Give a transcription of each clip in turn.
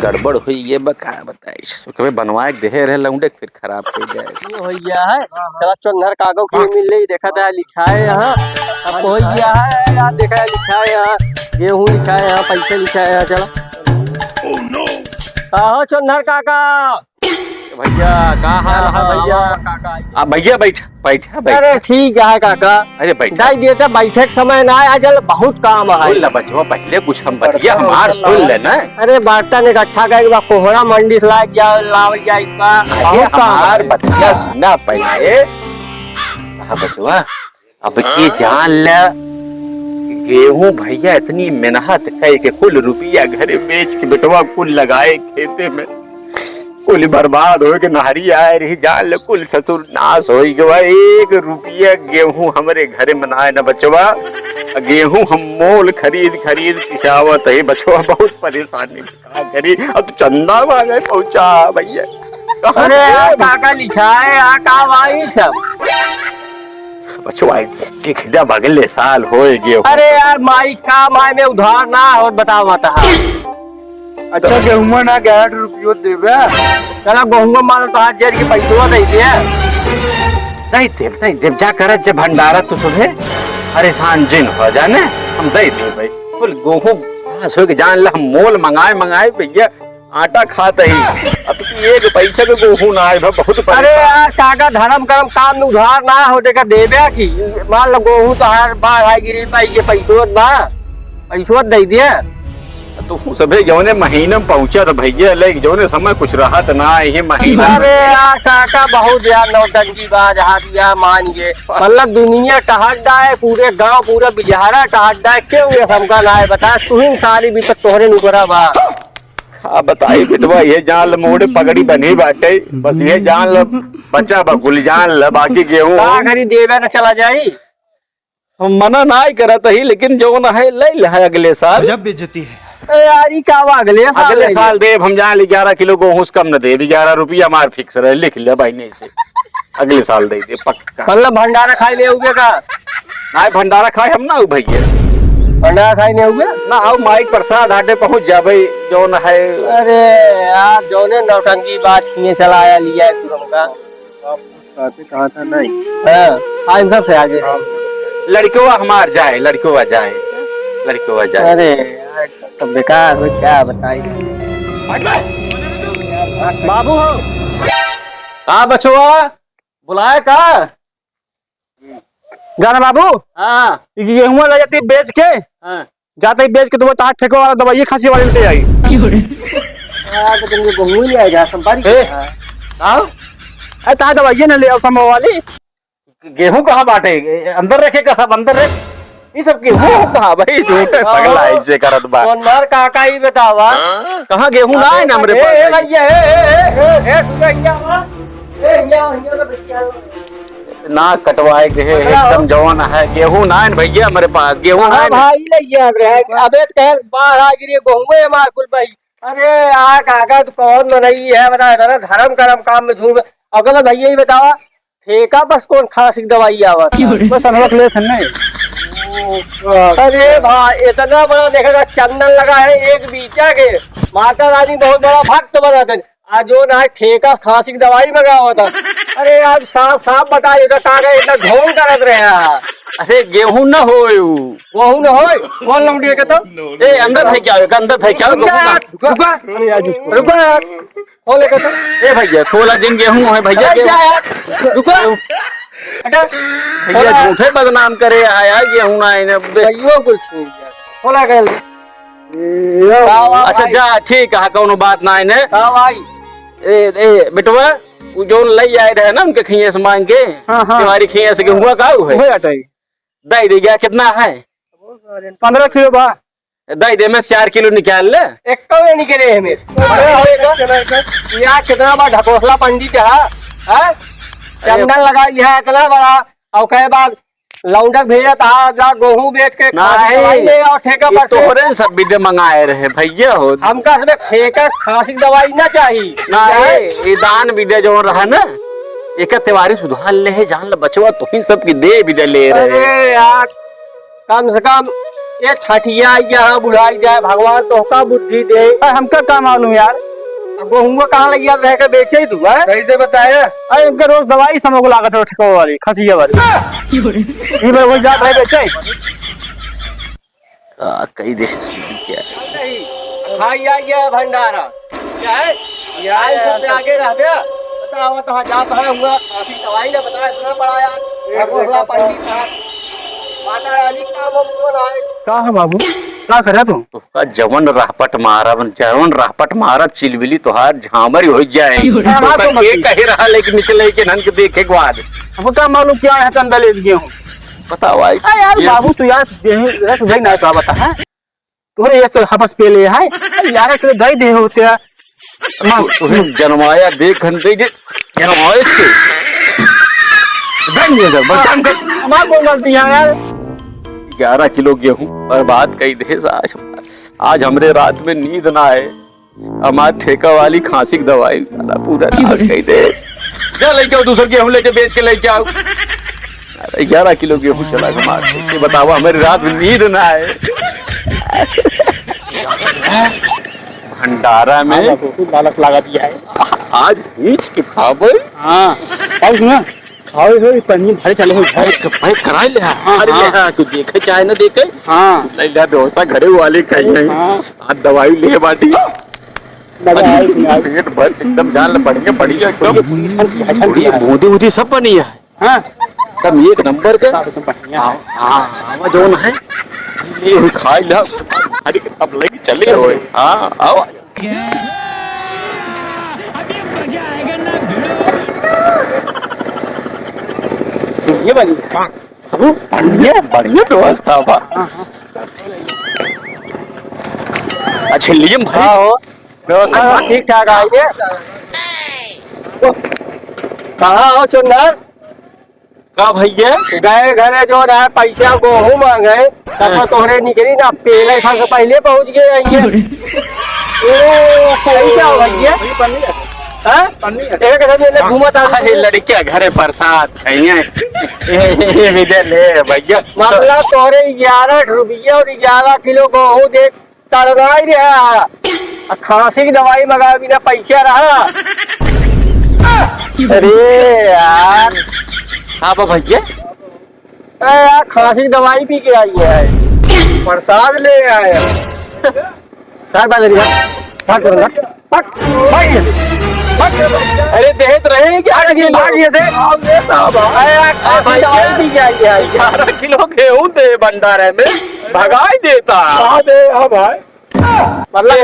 गड़बड़ हुई ये बका बताइए कभी बनवाए देहे रहे लौंडे फिर खराब हो जाए भैया है चला चोनहर कागज की मिल रही देखा था लिखा है यहाँ अब हो गया है यार देखा है लिखा है यहाँ गेहूँ लिखा है यहाँ पैसे लिखा है यहाँ चला कहो चोनहर काका भैया कहाँ हाल है भैया आप भैया बैठा अरे ठीक है काका अरे बैठ दाई देते बैठे के समय ना आया जल बहुत काम है बचवा पहले कुछ हम बढ़िया हमार सुन ले ना अरे बर्तन इकट्ठा करके कोहरा मंडी से लाव हमार बतिया सुना पहले बचवा अब ये जान ले गेहूं भैया इतनी मेहनत कई के कुल रुपया घरे बेच के बेटवा कुल लगाए खेते में कुल बर्बाद हो के नहरी आए रही जान ले कुल चतुर्नाश हो गया। 1 रुपया गेहूं हमारे घरे बनाए न बचवा गेहूं हम मोल खरीद पिसावत है बचवा बहुत परेशानी करी अब चंदा मांगे पहुंचा भैया। अरे काका लिखा है यहाँ काम आई सब बचवा जब अगले साल हो गए। अरे यार माई काम आए में उधार ना हो बताओ बता अच्छा गेहूं ना 8 रुपये देवे चला गेहूं मान तो हाथ जेर के पैसा दे दिए नहीं देव जा कर जब भंडारा तो सुबह परेशान जिन हो जाने हम दे दे भाई कुल गेहूं पास हो के जान ला हम मोल मंगाए भैया आटा खाते ही अब की 1 पैसा के गेहूं ना आए बहुत। अरे यार काका धर्म करम काम में उधार ना हो देकर देवे की मान लो गेहूं तो हर बार आई गिरी पैसा दे दिए तो सभी जौने महीने में पहुंचा तो भैया लेकिन जौने समय कुछ रहा तो ना ये महीना। अरे यार काका बहुत यार नौटंकी बाज हाथ मान गए मतलब दुनिया टहटदा है पूरे गांव पूरा बिजहारा टहटदा है क्यों ये समका ना है बता तू ही सारी विपत तोहरे नुकरा बा बताई बिटवा ये जान ल मोड़े पगड़ी बनी बाटे बस ये जान ल बच्चा बकुल जान ल बाकी गेहूं घरी देवे न चला जाई हम मना ना करत ही लेकिन जो न है ले अगले साल जब बेइज्जती है यारी का अगले साल देव हम जान 11 किलो गेहूं कम न दे 11 रुपया हमार फिक्स रहे लिख ले भाई नहीं से अगले साल दे दे पक्का। मतलब भंडारा खाई ले हुए का ना भंडारा खाए हम ना भैया भंडारा खाई नहीं हुए ना आओ माइक प्रसाद आटे पहुंच जा भाई जो न है। अरे यार जो ने नौटंकी बाज किए चलाया लिया है तुम का कहा था नहीं हाँ सब से आगे लड़कों हमार जाए लड़कों जाए अरे तो बेकार हो क्या बताई बाबू हो हाँ बचवा बुलाए का जाना बाबू हाँ गेहूं ले जाती बेच के जाते ही बेच के तो वो तार ठेको वाला दवाई खांसी वाली लेते आई तो तुमको गेहूं ले आएगा संपारी तार दवाई ना ले आओ समय वाली गेहूं कहाँ बांटे अंदर रखे का सब अंदर रख ये सब गेहूं कहाँ भाई झूठे पगला ऐसे करत बा कौन मार काका ही बतावा कहाँ गेहूं ना है ना हमरे पास ए भैया ए सुनैया ना कटवाए के एकदम जवान है गेहूं ना है भैया हमारे पास गेहूं है भाई लइया रहे अबे कह बाहर आ गिरी गेहूं है मार कुल भाई। अरे यार काका तू कौन नहीं है बता ना धर्म करम काम में झूम अगर भैया ही बतावा ठेका बस कौन खांसी दवाई आवत बस हम ले थे नहीं। अरे भाई इतना बड़ा देखेगा चंदन लगा है एक बीचा के माता रानी बहुत बड़ा भक्त बना था आज जो ना ठेका खांसी की दवाई मंगा हुआ था। अरे यार साफ बता देता ताकि इतना ढोंग करत रहे यार। अरे गेहूं न हो गेहूं न हो कौन लौंडी के तो ए अंदर है क्या अंदर है क्या रुको यार खोले के तो ए भैया खोला जिन गेहूं है भैया रुको भैया झूठे बदनाम करे आया गेहूं ना है भैया कुछ खोला गया अच्छा जा ठीक है कोनो बात ना है ने भाई ए बेटवा जो लई आए रहे ना उनके खिए से मांग के तुम्हारी खिए से हुआ का है दे दे गया कितना है 15 किलो बा दे दे मैं 4 किलो निकाल ले एक को निकले हमें यार कितना बड़ा ढकोसला पंडित है चंदन लगाई है इतना बड़ा और कई बार लौंडक भेजा था जा गेहूं बेच के और ठेका पर तोहरे सब विदे मंगाए रहे भैया हो हमका सब ठेका खांसी दवाई ना चाहिए ना ये दान विदे जो रहा ना एक तिवारी सुधार ले जान ल बचवा तो ही सब की दे विदे ले रहे। अरे यार कम से कम ये छठिया यहाँ बुढ़ाई जाए, भगवान तोहका बुद्धि दे। हमका क्या मालूम यार। गेहूँ कहाँ लग गया रह के बेचे ही तू है? कैसे बताया? अरे इनका रोज दवाई समझ लागत है ठेको वाली खसिया वाली। ये मैं वही जात रहे बेचे। कही दे क्या है? खाई आ गया भंडारा क्या है? यार सबसे आगे रह गया। बताओ तो जात है हुआ खांसी दवाई ने बताया इतना बड़ा यार भोला पंडित है। माता रानी का वो कौन है? क्या है बाबू? क्या करे तू? तुका जवन राहपट मारब चिलबिली तोहार झामर हो जाए। ये कही रहा लेकिन निकले के नन के देखे के बाद हमको क्या मालूम क्या है चंदा ले गए हूँ। बताओ भाई यार बाबू तू यार रस भाई ना तो बता है तोरे ये तो हपस पे ले है यार तेरे दही दे होते हैं। तुम्हें जन्माया देख घंटे जे जन्माए इसके धन्य बचन कर हमार को गलती है यार। 11 किलो गेहूं बर्बाद कई दे आज हमरे रात में नींद ना आए। हमार ठेका वाली खांसी की दवाई पूरा नाश कई दे। जा लेके आओ दूसरा गेहूं लेके बेच के लेके आओ। 11 किलो गेहूं चला गया मार इसे बताओ हमारी रात में नींद ना आए। भंडारा में लालच लगा दिया है आज खींच के खाबे। हाँ और ना खाओ हो पनीर भरे चले हो भाई कराई ले अरे ले तू देखे चाहे ना देखे। हाँ ले ले व्यवस्था घरे वाले कही है। आज दवाई ले बाटी पेट भर एकदम जान बढ़िया बढ़िया एकदम बूंदी बूंदी सब बनी है। हाँ तब एक नंबर का हाँ जो है ये खाई ला अरे अब लगी चले हो। हाँ आओ ये बनी बढ़िया बढ़िया व्यवस्था बा। अच्छा लिए भाई हो व्यवस्था ठीक ठाक आइए। कहाँ हो चुंदर? का भैया गए घरे जो है पैसा गेहूँ मांगे तब तोहरे निकली ना पहले साल से पहले पहुँच गए आइए। क्या हो भैया घूमत लड़किया घरे प्रसाद खाइए ले भैया मतलब तोरे 11 रुपया और 11 किलो गेहूँ देख तड़ना ही रहा। खांसी की दवाई मंगा बिना पैसा रहा। अरे यार हाँ भैया यार खांसी की दवाई पी के आई है प्रसाद ले आए। अरे देहत रहे क्या 11 किलो गेहूं दे भंडारे में भगाई देता भाई मतलब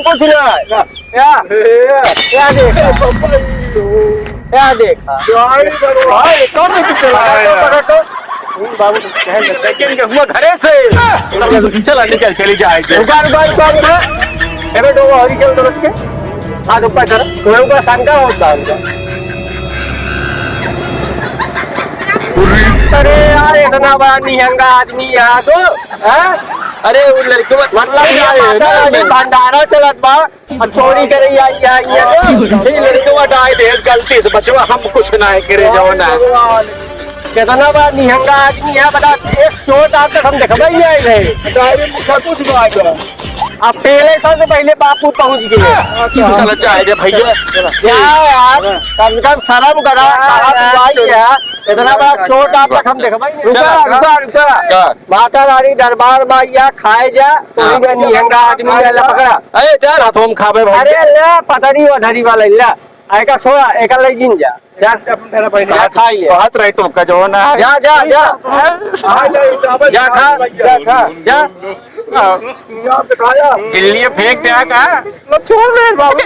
कुछ ना क्या देखा बाबू लेकिन गेहुआ घरे से चला निकल चली जाएगी। शंका होता अरे यार इतना बड़ा निहंगा आदमी यहाँ तो अरे वो लड़के मतलब भंडारा चलत बा और चोरी करे लड़के डाय दे गलती से बचवा हम कुछ ना करे जो ना कितना बड़ा निहंगा आदमी है बता। एक चोट आज तक हम देखा ही आए थे कुछ बात अब पहले साल से पहले बापू पहुंच गए। चलो चाहे भैया यार कम कम शर्म करा इतना बड़ा चोट आप तक हम देखा। माता रानी दरबार में खाए जा तो निहंगा आदमी पकड़ा। अरे जा हाथों में खावे अरे ले पता नहीं वो धरी वाला ला आएगा सोया एक ले जिन जा जा खाइए हाथ रहे तो का जो ना जा जा जा जा खा जा दिल्ली फेंक दिया का छोड़ रहे बाबू।